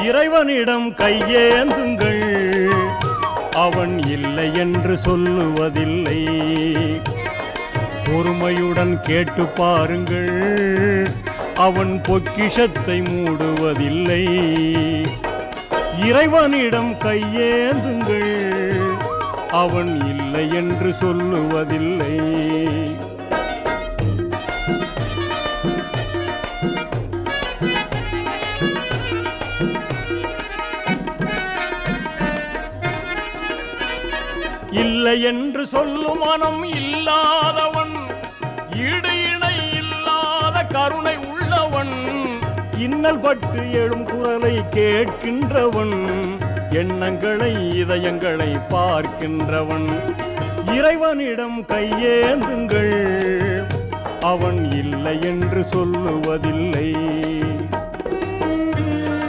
இறைவனிடம் கையேந்துங்கள், அவன் இல்லை என்று சொல்லுவதில்லை. பொறுமையுடன் கேட்டு பாருங்கள், அவன் பொக்கிஷத்தை மூடுவதில்லை. இறைவனிடம் கையேந்துங்கள், அவன் இல்லை என்று சொல்லுவதில்லை. இல்லை என்று சொல்லும் மனம் இல்லாதவன், ஈடு இணை இல்லாத கருணை உள்ளவன், இன்னல் பட்டு எழும் குரலை கேட்கின்றவன், எண்ணங்களை இதயங்களை பார்க்கின்றவன். இறைவனிடம் கையேந்துங்கள், அவன் இல்லை என்று சொல்லுவதில்லை.